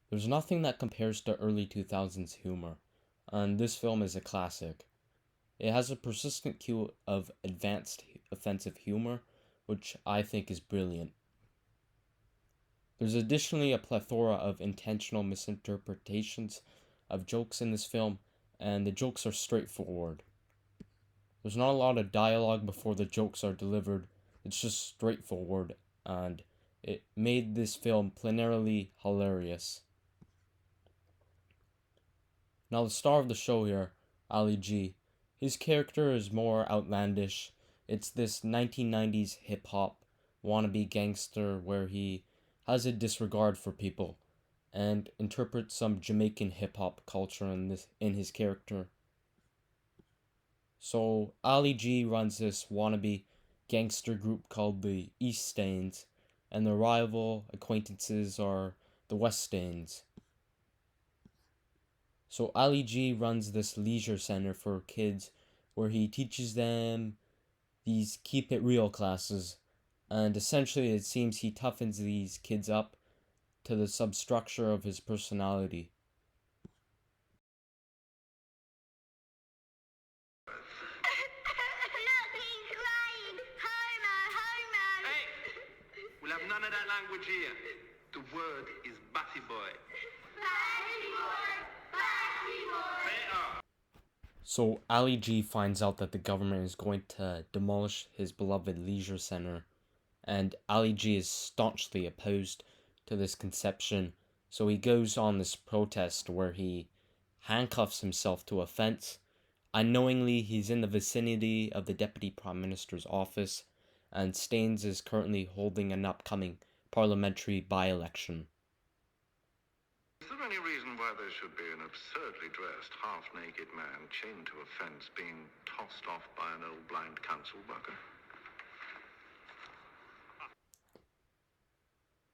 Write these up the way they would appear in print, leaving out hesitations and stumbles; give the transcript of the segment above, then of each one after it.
There's nothing that compares to early 2000s humor, and this film is a classic. It has a persistent cue of advanced offensive humor, which I think is brilliant. There's additionally a plethora of intentional misinterpretations of jokes in this film, and the jokes are straightforward. There's not a lot of dialogue before the jokes are delivered, it's just straightforward, and it made this film plenarily hilarious. Now, the star of the show here, Ali G, his character is more outlandish. It's this 1990s hip hop wannabe gangster where he has a disregard for people and interprets some Jamaican hip hop culture in his character. So Ali G runs this wannabe gangster group called the East Stains, and their rival acquaintances are the West Stains. So Ali G runs this leisure center for kids where he teaches them these keep it real classes, and essentially it seems he toughens these kids up to the substructure of his personality. We'll have none of that language here. The word is batty boy. So Ali G finds out that the government is going to demolish his beloved leisure center, and Ali G is staunchly opposed to this conception, so he goes on this protest where he handcuffs himself to a fence. Unknowingly, he's in the vicinity of the Deputy Prime Minister's office, and Staines is currently holding an upcoming parliamentary by-election. Is there any reason why there should be an absurdly dressed, half-naked man chained to a fence being tossed off by an old blind council worker?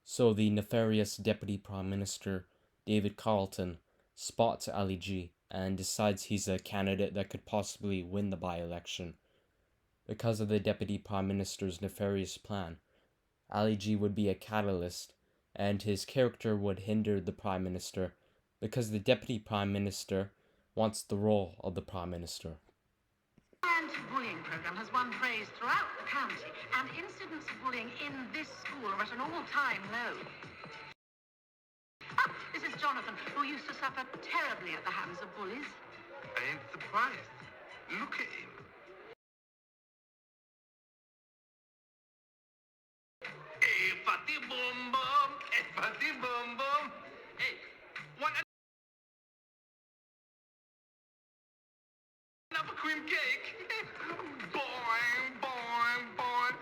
So the nefarious Deputy Prime Minister, David Carlton, spots Ali G and decides he's a candidate that could possibly win the by-election. Because of the Deputy Prime Minister's nefarious plan, Ali G would be a catalyst, and his character would hinder the Prime Minister because the Deputy Prime Minister wants the role of the Prime Minister. The anti-bullying program has won praise throughout the county, and incidents of bullying in this school are at an all-time low. Ah, this is Jonathan, who used to suffer terribly at the hands of bullies. I ain't surprised. Look at him. Hey, fatty boom boom. Hey, fatty boom boom. Hey, want another cream cake? Boing, boing, boing.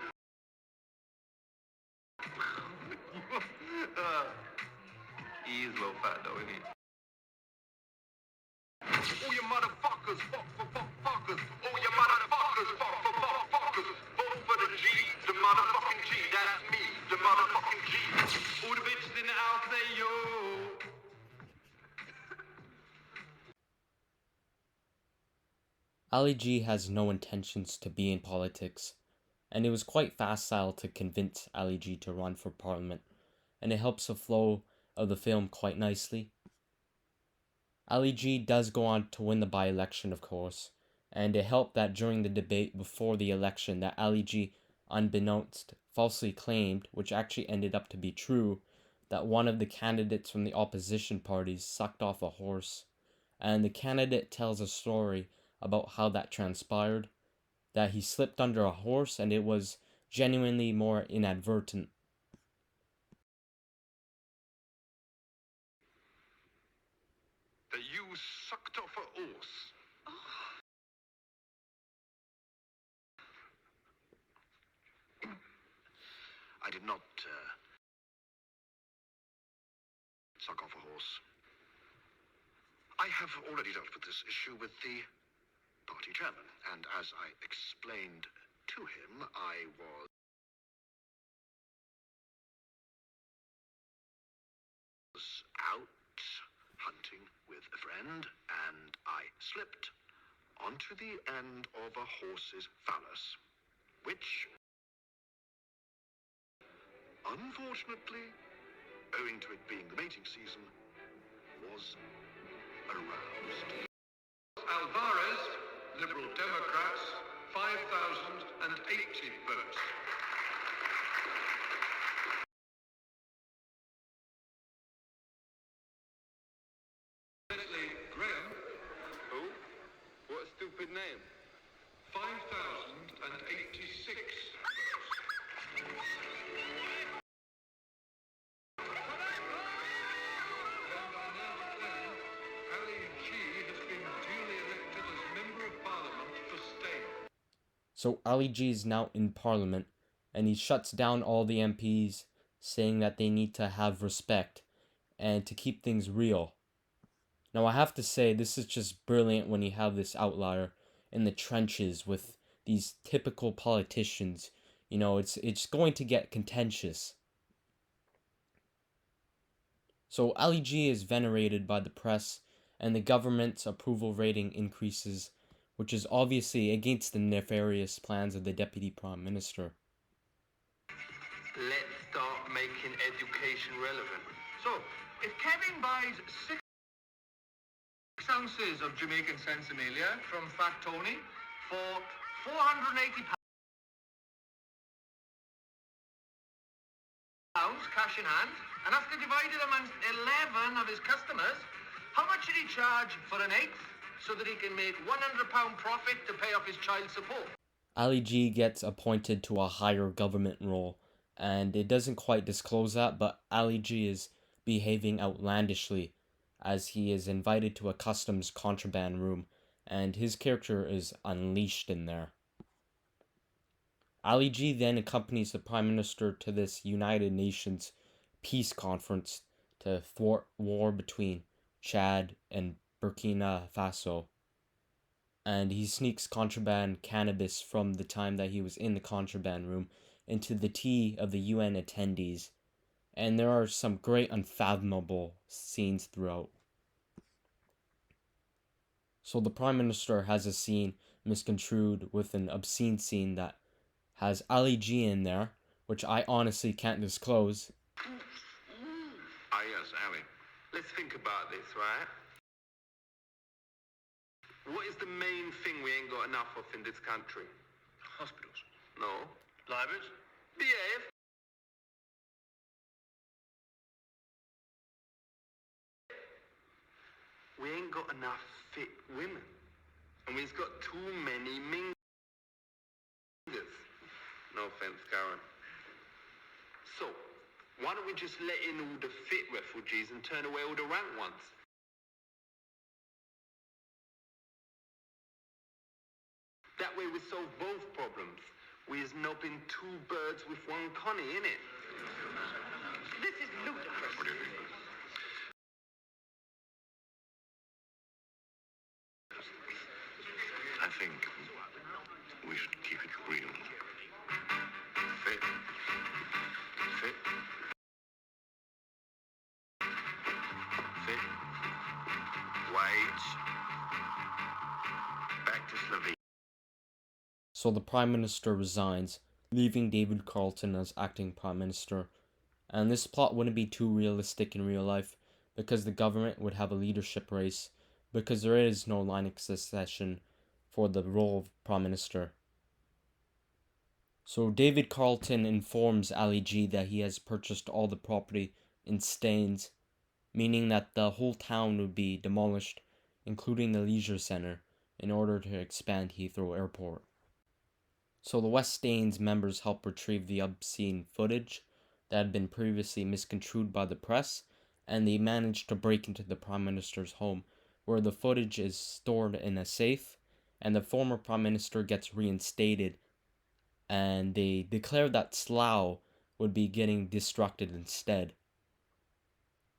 He is low fat though, isn't he? Oh, you motherfuckers, fuckers. Oh, you motherfuckers, fuckers. Vote for the G, the motherfucking G. That's me, the motherfucking G. All the bitches in the house say yo. Ali G has no intentions to be in politics, and it was quite facile to convince Ali G to run for parliament, and it helps the flow of the film quite nicely. Ali G does go on to win the by-election, of course, and it helped that during the debate before the election that Ali G, unbeknownst, falsely claimed, which actually ended up to be true, that one of the candidates from the opposition parties sucked off a horse, and the candidate tells a story about how that transpired, that he slipped under a horse and it was genuinely more inadvertent. That you sucked off a horse. I did not suck off a horse. I have already dealt with this issue with the party chairman, and as I explained to him, I was out hunting with a friend, and I slipped onto the end of a horse's phallus, which, unfortunately, owing to it being the mating season, was aroused. Alvarez, Liberal Democrats, 5,080 votes. Graham. Who? What a stupid name. 5,086 So Ali G is now in Parliament, and he shuts down all the MPs, saying that they need to have respect and to keep things real. Now I have to say, this is just brilliant when you have this outlier in the trenches with these typical politicians. You know, it's going to get contentious. So Ali G is venerated by the press, and the government's approval rating increases, which is obviously against the nefarious plans of the Deputy Prime Minister. Let's start making education relevant. So, if Kevin buys 6 ounces of Jamaican Sensimelia from Fat Tony for £480 cash in hand, and has to divide it amongst 11 of his customers, how much should he charge for an eighth so that he can make £100 profit to pay off his child support? Ali G gets appointed to a higher government role, and it doesn't quite disclose that, but Ali G is behaving outlandishly as he is invited to a customs contraband room, and his character is unleashed in there. Ali G then accompanies the Prime Minister to this United Nations peace conference to thwart war between Chad and Burkina Faso. And he sneaks contraband cannabis from the time that he was in the contraband room into the tea of the UN attendees. And there are some great unfathomable scenes throughout. So the Prime Minister has a scene misconstrued with an obscene scene that has Ali G in there, which I honestly can't disclose. Ah, yes, Ali. Let's think about this, right? What is the main thing we ain't got enough of in this country? Hospitals. No. Libraries. Behave. We ain't got enough fit women. And we've got too many mingers. No offense, Karen. So, why don't we just let in all the fit refugees and turn away all the rank ones? That way we solve both problems. We is knobbing 2 birds with 1 Connie, innit? This is ludicrous. What do you think? I think we should keep it real. Fit. Fit. Fit. Wage. Back to Slovenia. So the Prime Minister resigns, leaving David Carlton as acting Prime Minister. And this plot wouldn't be too realistic in real life, because the government would have a leadership race, because there is no line of succession for the role of Prime Minister. So David Carlton informs Ali G that he has purchased all the property in Staines, meaning that the whole town would be demolished, including the leisure centre, in order to expand Heathrow Airport. So the West Staines members help retrieve the obscene footage that had been previously misconstrued by the press, and they manage to break into the Prime Minister's home, where the footage is stored in a safe, and the former Prime Minister gets reinstated, and they declare that Slough would be getting destructed instead.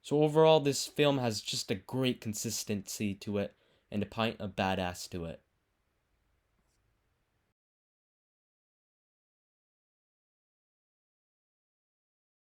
So overall, this film has just a great consistency to it, and a pint of badass to it.